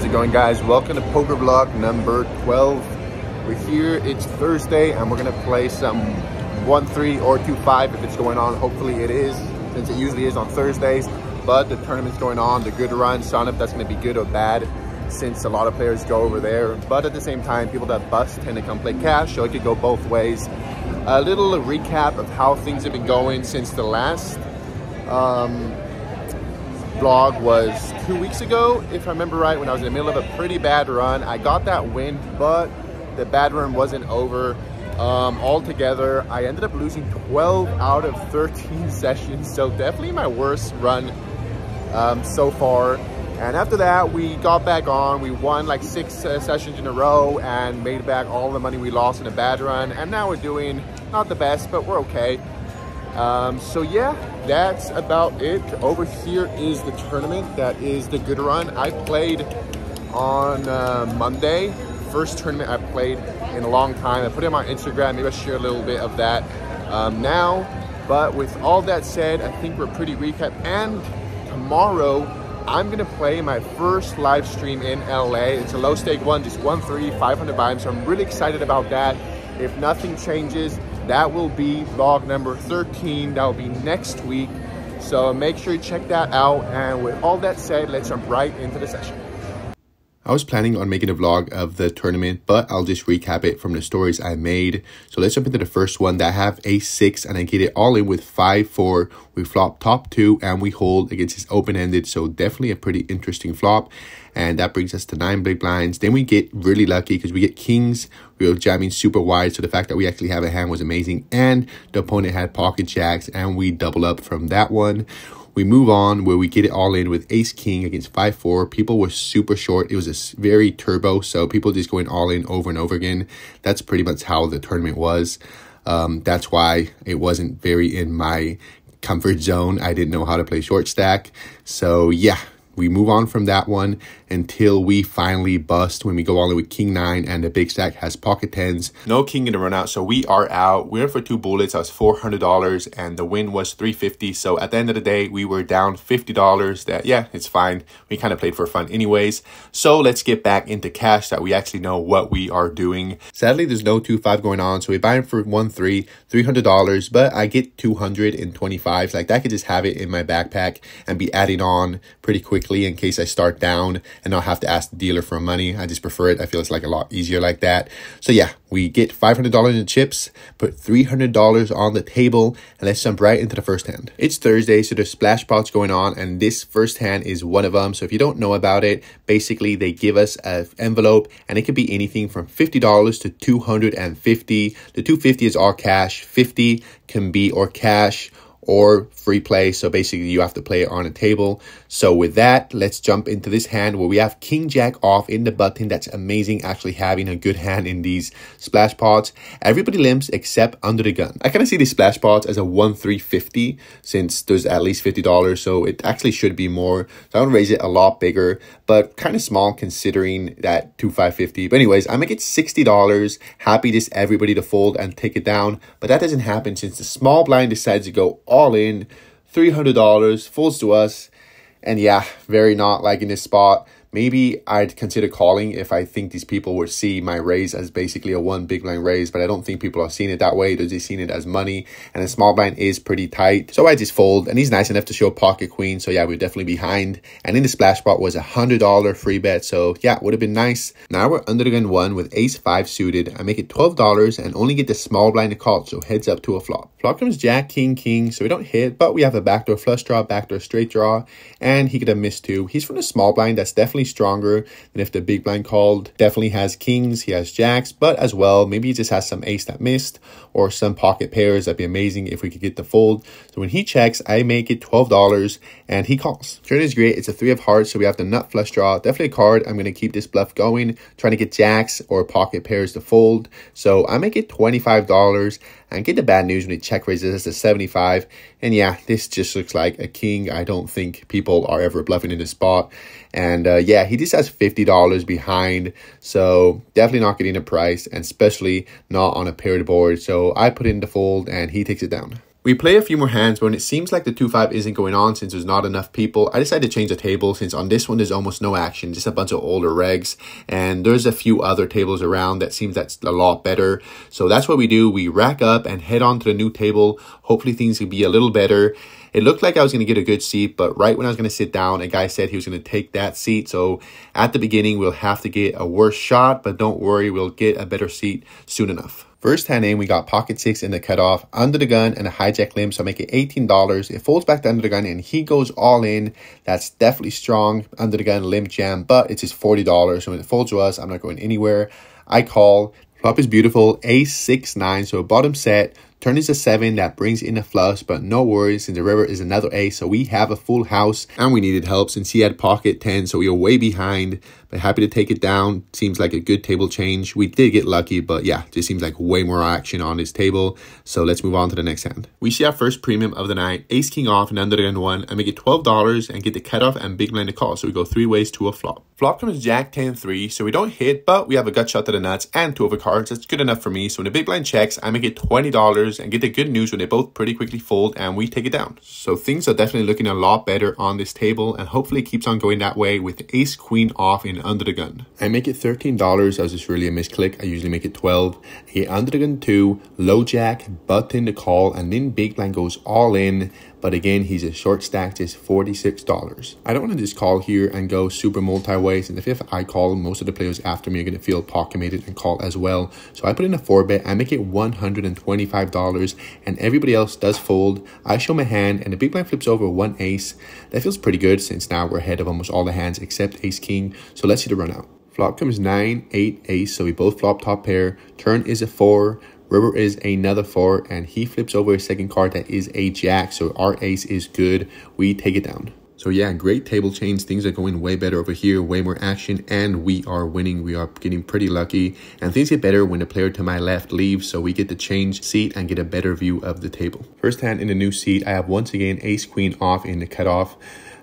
How's it going, guys? Welcome to poker vlog number 12. We're here, it's Thursday, and we're gonna play some 1-3 or 2-5 if it's going on. Hopefully it is, since it usually is on Thursdays. But the tournament's going on, the good run. So I don't know if that's gonna be good or bad, since a lot of players go over there. But at the same time, people that bust tend to come play cash, so it could go both ways. A little recap of how things have been going since the last vlog was 2 weeks ago, if I remember right, when I was in the middle of a pretty bad run. I got that win, but the bad run wasn't over. Altogether, I ended up losing 12 out of 13 sessions, so definitely my worst run so far. And after that, we got back on. We won like 6 sessions in a row and made back all the money we lost in a bad run. And now we're doing not the best, but we're okay. So yeah, that's about it. Over here is the tournament. That is the good run. I played on Monday. First tournament I played in a long time. I put it on my Instagram. Maybe I'll share a little bit of that now. But with all that said, I think we're pretty recap. And tomorrow, I'm gonna play my first live stream in LA. It's a low stake one, just 1-3, 500 buy-in. So I'm really excited about that. If nothing changes, that will be vlog number 13. That will be next week. So make sure you check that out. And with all that said, let's jump right into the session. I was planning on making a vlog of the tournament, but I'll just recap it from the stories I made. So let's jump into the first one. That I have Ace-6 and I get it all in with 5-4. We flop top 2 and we hold against his open-ended. So definitely a pretty interesting flop. And that brings us to 9 big blinds. Then we get really lucky because we get kings. We were jamming super wide. So the fact that we actually have a hand was amazing. And the opponent had pocket jacks and we double up from that one. We move on where we get it all in with ace-king against 5-4. People were super short. It was a very turbo, so people just going all in over and over again. That's pretty much how the tournament was. That's why it wasn't very in my comfort zone. I didn't know how to play short stack. So yeah, we move on from that one until we finally bust when we go all in with king 9 and the big stack has pocket 10s. No king in the run out, so we are out. We're in for 2 bullets. I was $400 and the win was $350. So at the end of the day, we were down $50. That, yeah, it's fine. We kind of played for fun anyways. So let's get back into cash that we actually know what we are doing. Sadly, there's no 2-5 going on, so we buy it for 1-3, $300, but I get 225. Like that, I could just have it in my backpack and be adding on pretty quickly in case I start down and not have to ask the dealer for money. I just prefer it. I feel it's like a lot easier like that. So yeah, we get $500 in chips, put $300 on the table, and let's jump right into the first hand. It's Thursday, so there's splash pots going on, and this first hand is one of them. So if you don't know about it, basically they give us an envelope, and it could be anything from $50 to $250. The $250 is all cash. 50 can be or cash or free play, so basically you have to play it on a table. So with that, let's jump into this hand where we have king jack off in the button. That's amazing, actually having a good hand in these splash pots. Everybody limps except under the gun. I kind of see these splash pots as a 1-3-50 since there's at least $50, so it actually should be more. So I want to raise it a lot bigger, but kind of small considering that 2-5-50. But anyways, I make it $60. Happy just everybody to fold and take it down, but that doesn't happen since the small blind decides to go all in. $300 folds to us, and yeah, very not liking this spot. Maybe I'd consider calling if I think these people would see my raise as basically a 1 big blind raise, but I don't think people are seeing it that way. They're just seeing it as money, and the small blind is pretty tight. So I just fold, and he's nice enough to show pocket queen. So yeah, we're definitely behind. And in the splash spot was a $100 free bet. So yeah, would have been nice. Now we're under the gun 1 with ace-5 suited. I make it $12 and only get the small blind to call, so heads up to a flop. Flop comes jack, king, king, so we don't hit, but we have a backdoor flush draw, backdoor straight draw, and he could have missed 2. He's from the small blind. That's definitely stronger than if the big blind called. Definitely has kings, he has jacks, but as well, maybe he just has some ace that missed or some pocket pairs. That'd be amazing if we could get the fold. So when he checks, I make it $12 and he calls. Turn is great. It's a 3 of hearts, so we have the nut flush draw. Definitely a card. I'm going to keep this bluff going, trying to get jacks or pocket pairs to fold. So I make it $25 and get the bad news when he check raises us to 75. And yeah, this just looks like a king. I don't think people are ever bluffing in this spot. And yeah, he just has $50 behind. So definitely not getting a price, and especially not on a paired board. So I put in the fold and he takes it down. We play a few more hands, but when it seems like the 2-5 isn't going on since there's not enough people, I decided to change the table since on this one there's almost no action, just a bunch of older regs, and there's a few other tables around that seems that's a lot better. So that's what we do. We rack up and head on to the new table. Hopefully things will be a little better. It looked like I was going to get a good seat, but right when I was going to sit down, a guy said he was going to take that seat. So at the beginning, we'll have to get a worse shot, but don't worry, we'll get a better seat soon enough. First hand aim, we got pocket 6 in the cutoff, under the gun, and a hijack limb, so I make it $18. It folds back to under the gun, and he goes all in. That's definitely strong, under the gun, limb jam, but it's just $40. So when it folds to us, I'm not going anywhere. I call. Flop is beautiful, ace 6-9, so bottom set. Turn is a 7, that brings in a flush, but no worries since the river is another ace, so we have a full house, and we needed help since he had pocket 10, so we were way behind, but happy to take it down. Seems like a good table change. We did get lucky, but yeah, just seems like way more action on this table, so let's move on to the next hand. We see our first premium of the night, ace king off and under the gun 1. I make it $12 and get the cutoff and big blind to call, so we go 3 ways to a flop. Flop comes jack 10-3, so we don't hit, but we have a gut shot to the nuts and 2 overcards. That's good enough for me, so when the big blind checks, I make it $20 and get the good news when they both pretty quickly fold and we take it down. So things are definitely looking a lot better on this table, and hopefully it keeps on going that way with ace queen off and under the gun. I make it $13. That was just really a misclick. I usually make it 12. I get under the gun 2, low jack, button to call, and then big blind goes all in. But again, he's a short stack, just $46. I don't want to just call here and go super multi-ways. And if I call, most of the players after me are going to feel pocket-mated and call as well. So I put in a 4-bet. I make it $125. And everybody else does fold. I show my hand and the big blind flips over 1 ace. That feels pretty good since now we're ahead of almost all the hands except ace king. So let's see the run out. Flop comes 9, 8, ace. So we both flop top pair. Turn is a 4. River is another 4, and he flips over a second card that is a jack, so our ace is good. We take it down. So yeah, great table change. Things are going way better over here, way more action, and we are winning. We are getting pretty lucky, and things get better when the player to my left leaves, so we get to change seat and get a better view of the table. First hand in the new seat, I have once again ace queen off in the cutoff.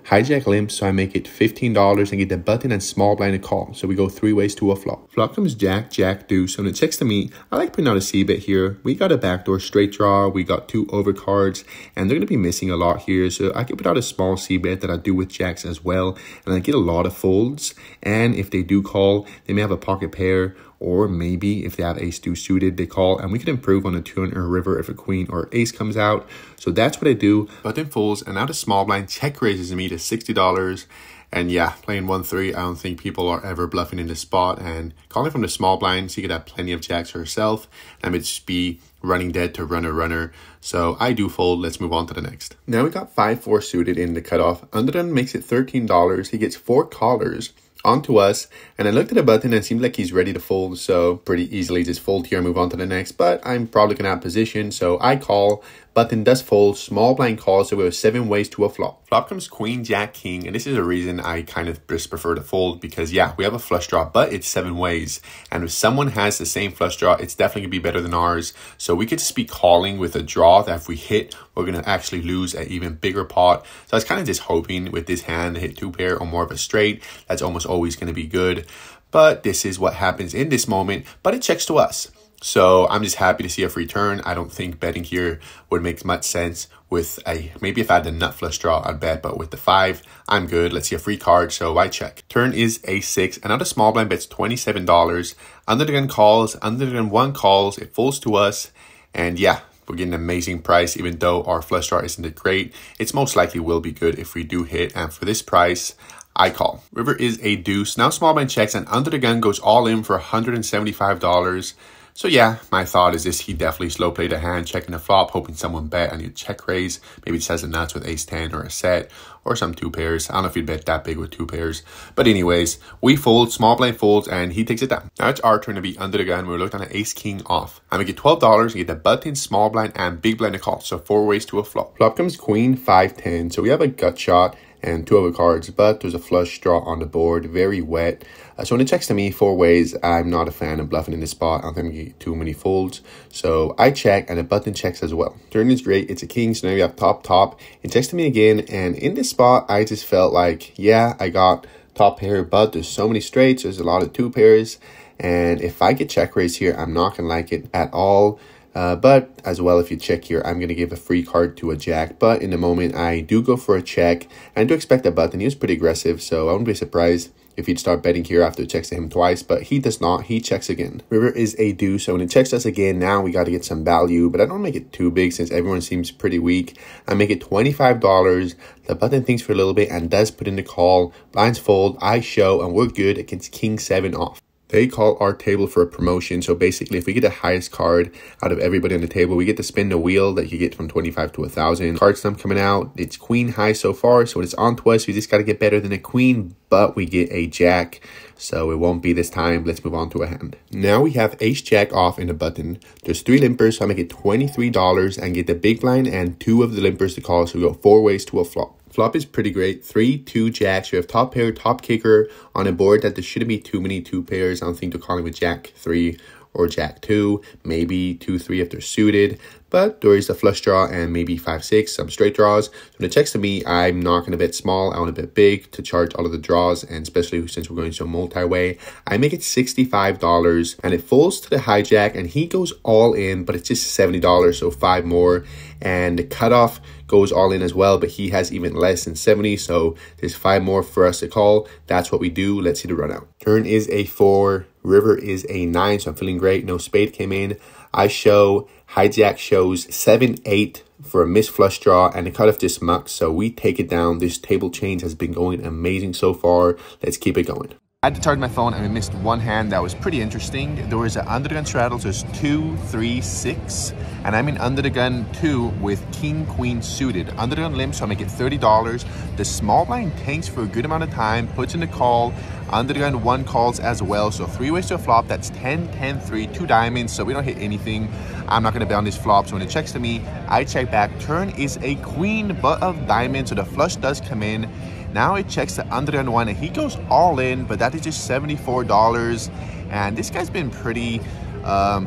Hijack limp, so I make it $15 and get the button and small blind to call. So we go 3 ways to a flop. Flop comes jack, jack, deuce. So when it checks to me, I like putting out a c-bet here. We got a backdoor straight draw. We got 2 overcards, and they're going to be missing a lot here. So I can put out a small c-bet that I do with jacks as well, and I get a lot of folds. And if they do call, they may have a pocket pair, or maybe if they have ace deuce suited, they call, and we can improve on a turn or a river if a queen or ace comes out. So that's what I do. Button folds, and now the small blind check raises me to $60. And yeah, playing 1-3, I don't think people are ever bluffing in this spot. And calling from the small blind, so you could have plenty of jacks herself. And would just be running dead to runner. So I do fold. Let's move on to the next. Now we got 5-4 suited in the cutoff. Underdone makes it $13. He gets 4 callers onto us, and I looked at the button and it seemed like he's ready to fold, so pretty easily just fold here and move on to the next. But I'm probably gonna have position, so I call. Button does fold, small blind calls, so we have 7 ways to a flop. Flop comes queen, jack, king, and this is a reason I kind of just prefer to fold, because yeah, we have a flush draw, but it's 7 ways, and if someone has the same flush draw, it's definitely gonna be better than ours. So we could just be calling with a draw that if we hit, we're gonna actually lose an even bigger pot. So I was kind of just hoping with this hand to hit 2 pair or more of a straight. That's almost always gonna be good, but this is what happens in this moment, but it checks to us. So I'm just happy to see a free turn. I don't think betting here would make much sense with a, maybe if I had the nut flush draw, I'd bet, but with the 5, I'm good. Let's see a free card, so I check. Turn is a6, and now the small blind bets $27. Under the gun calls, under the gun 1 calls, it folds to us, and yeah, we're getting an amazing price. Even though our flush draw isn't great, it's most likely will be good if we do hit, and for this price, I call. River is a deuce. Now small blind checks, and under the gun goes all in for $175. So yeah, my thought is this, he definitely slow played a hand, checking the flop, hoping someone bet and he'd check raise. Maybe just has a nuts with ace 10 or a set or some 2 pairs. I don't know if he'd bet that big with 2 pairs. But anyways, we fold, small blind folds, and he takes it down. Now it's our turn to be under the gun. We're looking at an ace king off. I'm gonna get $12 and get the button, small blind, and big blind to call. So 4 ways to a flop. Flop comes queen, 5-10. So we have a gut shot and 2 other cards, but there's a flush draw on the board, very wet. So when it checks to me 4 ways, I'm not a fan of bluffing in this spot. I don't think I'm gonna get too many folds. So I check, and the button checks as well. Turn is great, it's a king, so now we have top. It checks to me again, and in this spot, I just felt like, yeah, I got top pair, but there's so many straights, there's a lot of 2 pairs, and if I get check raise here, I'm not gonna like it at all. But as well, if you check here, I'm going to give a free card to a jack. But in the moment, I do go for a check. I do expect a button. He was pretty aggressive, so I wouldn't be surprised if he'd start betting here after it checks to him twice. But he does not. He checks again. River is a deuce, so when it checks us again, now we got to get some value. But I don't make it too big since everyone seems pretty weak. I make it $25. The button thinks for a little bit and does put in the call. Blinds fold, I show, and we're good against King 7 off. They call our table for a promotion. So basically, if we get the highest card out of everybody on the table, we get to spin the wheel that you get from 25 to 1,000. Card stump coming out. It's queen high so far. So when it's on to us, we just got to get better than a queen. But we get a jack. So it won't be this time. Let's move on to a hand. Now we have ace jack off in the button. There's 3 limpers. So I make it $23 and get the big blind and 2 of the limpers to call. So we go 4 ways to a flop. Flop is pretty great. 3, 2 jacks. We have top pair, top kicker on a board that there shouldn't be too many 2 pairs. I don't think they're calling with jack 3 or jack 2. Maybe 2, 3 if they're suited. But there is a flush draw and maybe 5, 6, some straight draws. So when it checks to me, I'm not going to bet small. I want to bet big to charge all of the draws. And especially since we're going so multi-way, I make it $65 and it falls to the hijack and he goes all in, but it's just $70. So 5 more. And the cutoff goes all in as well, but he has even less than 70. So there's 5 more for us to call. That's what we do. Let's see the run out. Turn is a 4. River is a 9. So I'm feeling great. No spade came in. I show. Hijack shows 7, 8 for a missed flush draw, and the cutoff just mucks, so we take it down. This table change has been going amazing so far. Let's keep it going. I had to charge my phone and I missed one hand that was pretty interesting. There was an under the gun straddle, so it's 2, 3, 6, and I'm in under the gun 2 with king, queen suited. Under the gun limp, so I make it $30. The small blind tanks for a good amount of time, puts in the call. Under the gun 1 calls as well, so 3 ways to a flop. That's 10, 10, 3, 2 diamonds, so we don't hit anything. I'm not going to bet on this flop, so when it checks to me, I check back. Turn is a queen, but of diamonds, so the flush does come in. Now it checks the under the gun 1 and he goes all in, but that is just $74. And this guy's been pretty,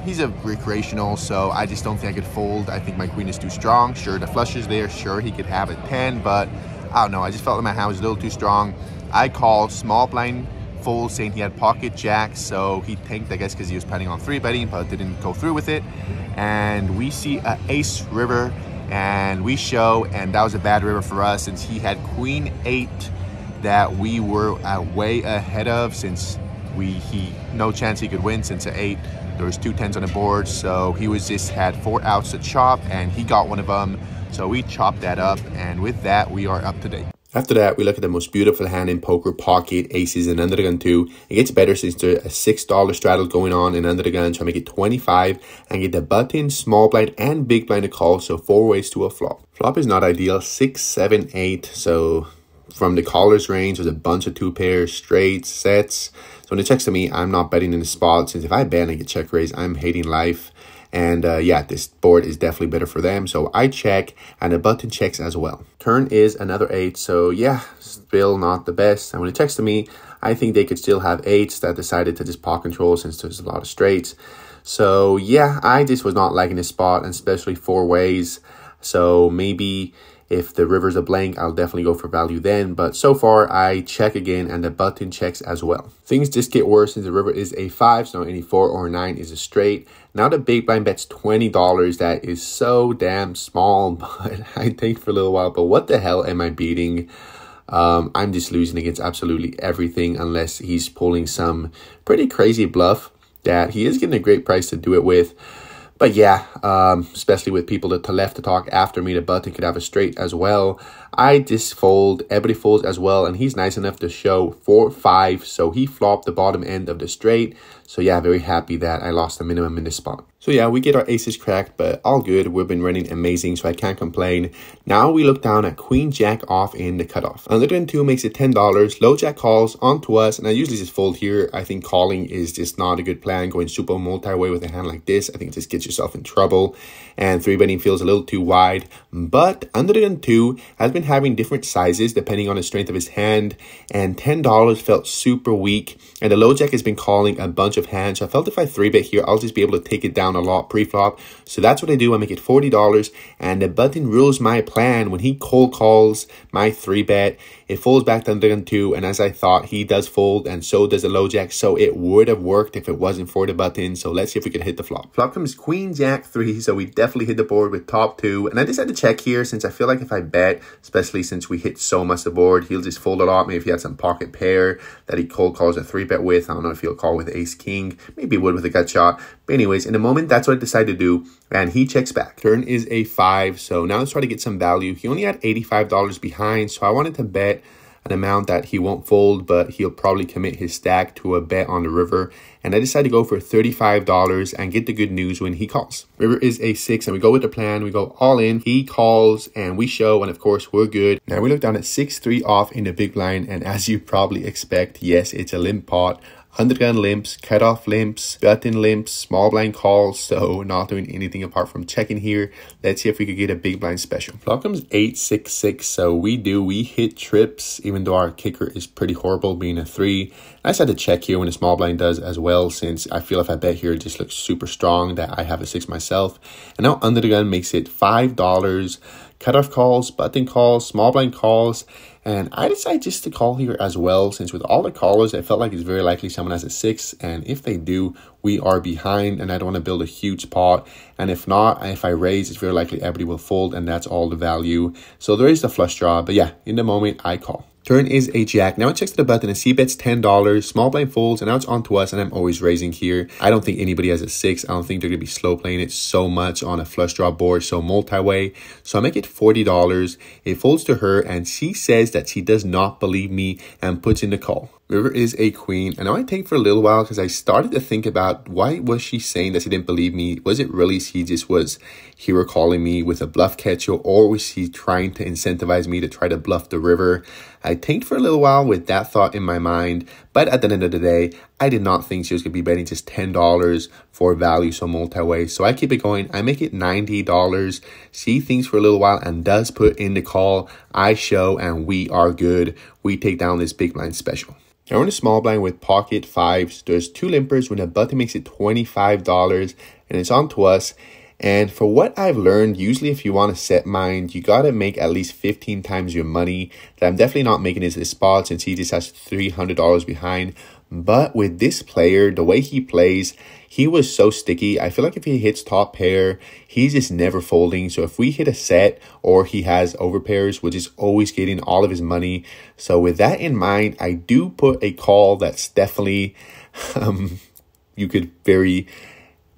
he's a recreational, so I just don't think I could fold. I think my queen is too strong. Sure, the flush is there. Sure, he could have a 10, but I don't know. I just felt like my hand was a little too strong. I call small blind fold, saying he had pocket jacks, so he tanked, I guess, because he was planning on 3-betting, but didn't go through with it. And we see an ace river. And we show, and that was a bad river for us since he had queen 8 that we were way ahead of, since no chance he could win since at 8 there was 2 10s on the board, so he was just had 4 outs to chop and he got one of them, so we chopped that up, and with that we are up to date. After that, we look at the most beautiful hand in poker, pocket aces and under the gun 2. It gets better since there's a $6 straddle going on in under the gun, so I make it 25 and get the button, small blind, and big blind to call, so 4 ways to a flop. Flop is not ideal, 6, 7, 8, so from the caller's range, there's a bunch of 2 pairs, straights, sets. So when it checks to me, I'm not betting in the spot, since if I bet and I get check raise, I'm hating life. And yeah, this board is definitely better for them. So I check and the button checks as well. Turn is another 8. So yeah, still not the best. And when it checks to me, I think they could still have 8s that decided to just pot control since there's a lot of straights. So yeah, I just was not liking this spot, and especially 4 ways. So maybe if the river's a blank, I'll definitely go for value then. But so far, I check again and the button checks as well. Things just get worse since the river is a 5, so any 4 or 9 is a straight. Now the big blind bets $20. That is so damn small, but I think for a little while. But what the hell am I beating? I'm just losing against absolutely everything unless he's pulling some pretty crazy bluff that he is getting a great price to do it with. But yeah, especially with people to left to talk after me, the button could have a straight as well. I just fold, everybody folds as well, and he's nice enough to show 4, 5, so he flopped the bottom end of the straight. So yeah, very happy that I lost the minimum in this spot. So yeah, we get our aces cracked, but all good. We've been running amazing, so I can't complain. Now we look down at queen jack off in the cutoff. Under the gun 2 makes it $10. Low jack calls onto us, and I usually just fold here. I think calling is just not a good plan. Going super multi-way with a hand like this, I think it just gets yourself in trouble. And 3-betting feels a little too wide. But under the gun 2 has been having different sizes depending on the strength of his hand, and $10 felt super weak. And the low jack has been calling a bunch of hands, so I felt if I 3-bet here, I'll just be able to take it down a lot pre-flop. So that's what I do. I make it $40, and the button rules my plan. When he cold calls my 3-bet, It folds back to undergun 2, and as I thought, he does fold, and so does the low jack, so it would have worked if it wasn't for the button. So let's see if we can hit the flop. Flop comes queen jack 3, so we definitely hit the board with top 2, and I decided to check here since I feel like if I bet, especially since we hit so much the board, he'll just fold a lot. Maybe if he had some pocket pair that he cold calls a 3-bet with. I don't know if he'll call with ace king, maybe he would with a gut shot. But anyways, in the moment, that's what I decided to do, and he checks back. Turn is a 5, so now let's try to get some value. He only had $85 behind, so I wanted to bet an amount that he won't fold, but he'll probably commit his stack to a bet on the river. And I decided to go for $35 and get the good news when he calls. River is a 6, and we go with the plan. We go all in. He calls, and we show, and of course, we're good. Now we look down at 6-3 off in the big blind, and as you probably expect, yes, it's a limp pot. Undergun limps, cutoff limps, button limps, small blind calls, so not doing anything apart from checking here. Let's see if we could get a big blind special. Flop comes 8-6-6, so we hit trips, even though our kicker is pretty horrible being a 3. I just had to check here when the small blind does as well, since I feel if I bet here, it just looks super strong that I have a 6 myself. And now under the gun makes it $5. Cutoff calls, button calls, small blind calls, and I decided just to call here as well, since with all the callers, I felt like it's very likely someone has a 6, and if they do, we are behind, and I don't want to build a huge pot, and if not, if I raise, it's very likely everybody will fold, and that's all the value. So there is the flush draw, but yeah, in the moment, I call. Turn is a jack. Now it checks to the button and C bets $10. Small blind folds, and now it's on to us, and I'm always raising here. I don't think anybody has a 6. I don't think they're going to be slow playing it so much on a flush draw board, so multi-way. So I make it $40. It folds to her, and she says that she does not believe me and puts in the call. River is a queen, and now I take for a little while because I started to think about why was she saying that she didn't believe me? Was it really she just was hero calling me with a bluff catcher, or was she trying to incentivize me to try to bluff the river? I tanked for a little while with that thought in my mind, but at the end of the day, I did not think she was going to be betting just $10 for value, so multi-way. So I keep it going. I make it $90. She thinks for a little while and does put in the call. I show, and we are good. We take down this big blind special. Now we're in a small blind with pocket 5s. There's 2 limpers when the button makes it $25, and it's on to us. And for what I've learned, usually if you want to set mine, you got to make at least 15 times your money. That I'm definitely not making this spot since he just has $300 behind. But with this player, the way he plays, he was so sticky. I feel like if he hits top pair, he's just never folding. So if we hit a set or he has overpairs, we're just always getting all of his money. So with that in mind, I do put a call that's definitely, you could very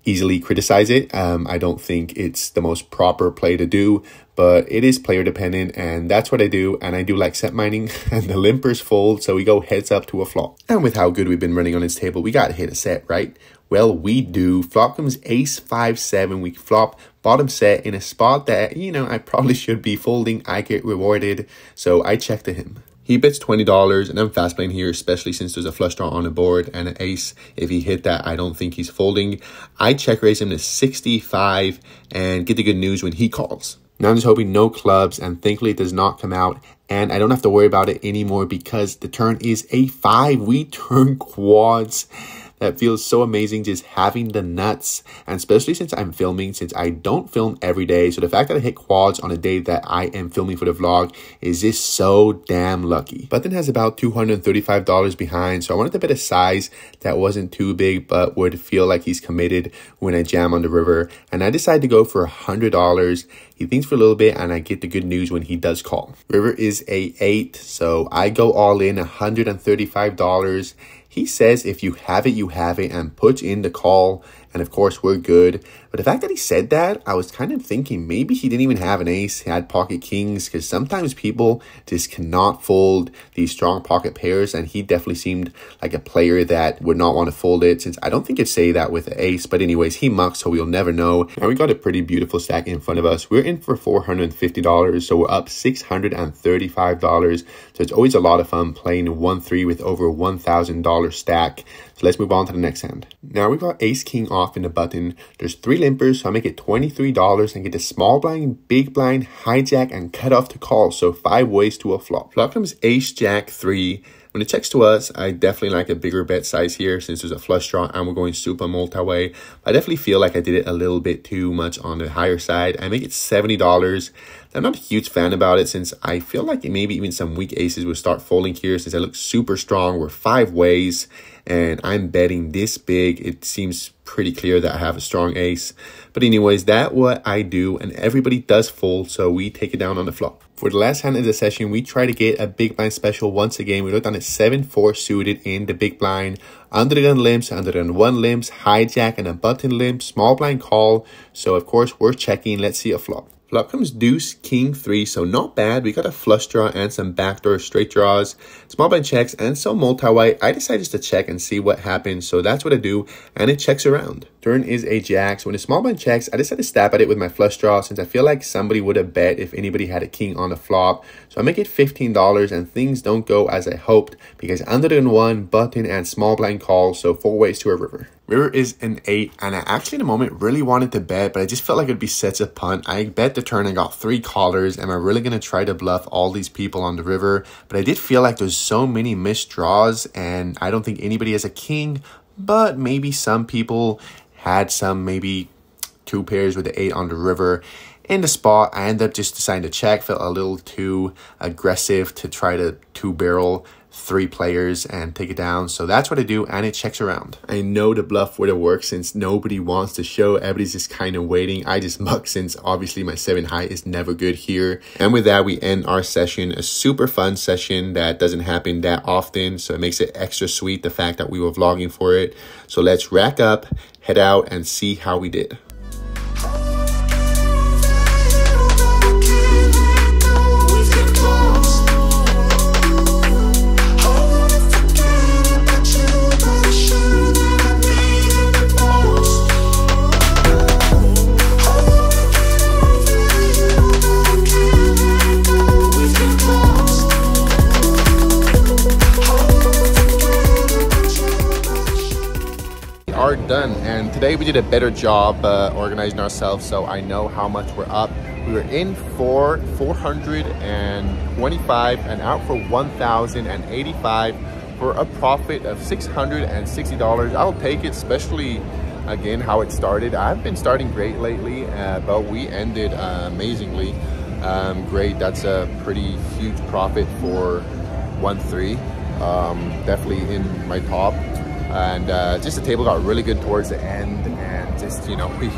easily criticize it. I don't think it's the most proper play to do, but it is player dependent, and that's what I do. And I do like set mining, and the limpers fold, so we go heads up to a flop. And with how good we've been running on this table, we got to hit a set, right? Well, we do. Flop comes ace 5-7. We flop bottom set in a spot that, you know, I probably should be folding. I get rewarded, so I check to him. He bets $20, and I'm fast playing here, especially since there's a flush draw on the board and an ace. If he hit that, I don't think he's folding. I check raise him to 65 and get the good news when he calls. Now I'm just hoping no clubs, and thankfully it does not come out, and I don't have to worry about it anymore because the turn is a 5. We turn quads. That feels so amazing, just having the nuts, and especially since I'm filming, since I don't film every day. So the fact that I hit quads on a day that I am filming for the vlog is just so damn lucky. Button has about $235 behind, so I wanted to bet a size that wasn't too big but would feel like he's committed when I jam on the river, and I decided to go for $100. He thinks for a little bit, and I get the good news when he does call. River is a 8, so I go all in, $135. He says if you have it, you have it, and puts in the call, and of course we're good. But the fact that he said that, I was kind of thinking maybe he didn't even have an ace. He had pocket kings, because sometimes people just cannot fold these strong pocket pairs, and he definitely seemed like a player that would not want to fold it, since I don't think it'd say that with an ace. But anyways, he mucks, so we'll never know. And we got a pretty beautiful stack in front of us. We're in for $450, so we're up $635. So it's always a lot of fun playing 1-3 with over $1,000 stack. So let's move on to the next hand. Now we've got ace king off in the button. There's 3 limpers, so I make it $23 and get the small blind, big blind, hijack, and cut off to call. So 5 ways to a flop. Flop comes ace jack 3. When it checks to us, I definitely like a bigger bet size here since there's a flush draw and we're going super multi-way. I definitely feel like I did it a little bit too much on the higher side. I make it $70. I'm not a huge fan about it since I feel like maybe even some weak aces will start folding here since I look super strong. We're 5 ways and I'm betting this big. It seems pretty clear that I have a strong ace. But anyways, that's what I do and everybody does fold, so we take it down on the flop. For the last hand of the session, we try to get a big blind special once again. We looked on a 7-4 suited in the big blind. Under the gun limps, under the gun 1 limps, hijack and a button limp, small blind call. So of course we're checking. Let's see a flop. Flop comes deuce, king 3, so not bad. We got a flush draw and some backdoor straight draws. Small blind checks and some multi-white. I decided just to check and see what happens, so that's what I do, and it checks around. Turn is a jack, so when the small blind checks, I decided to stab at it with my flush draw since I feel like somebody would have bet if anybody had a king on the flop. So I make it $15 and things don't go as I hoped because under the gun 1, button, and small blind call, so 4 ways to a river. River is an 8, and I actually in the moment really wanted to bet, but I just felt like it'd be such a punt. I bet the turn and got 3 callers. Am I really going to try to bluff all these people on the river? But I did feel like there's so many missed draws, and I don't think anybody has a king, but maybe some people had some, maybe 2 pairs with the 8 on the river. In the spot, I ended up just deciding to check. Felt a little too aggressive to try to 2-barrel 3 players and take it down. So that's what I do, and it checks around. I know the bluff would have worked since nobody wants to show. Everybody's just kind of waiting. I just muck since obviously my 7 high is never good here. And with that, we end our session. A super fun session that doesn't happen that often, so it makes it extra sweet, the fact that we were vlogging for it. So let's rack up, head out, and see how we did. Are done, and today we did a better job organizing ourselves, so I know how much we're up. We were in for 425 and out for 1,085 for a profit of $660. I'll take it, especially again how it started. I've been starting great lately, but we ended amazingly great. That's a pretty huge profit for 1-3. Definitely in my top. And just the table got really good towards the end, and just, you know, we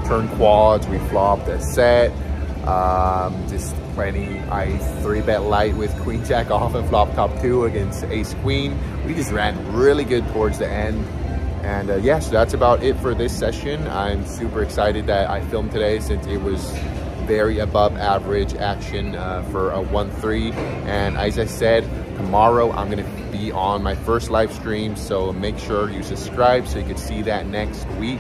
turned quads, we flopped a set, just plenty. I 3-bet light with queen jack off and flop top 2 against ace queen. We just ran really good towards the end. And yeah, so that's about it for this session. I'm super excited that I filmed today since it was very above average action for a 1-3. And as I said, tomorrow I'm gonna be on my first live stream, so make sure you subscribe so you can see that next week,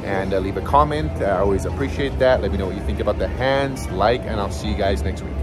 and leave a comment. I always appreciate that. Let me know what you think about the hands, and I'll see you guys next week.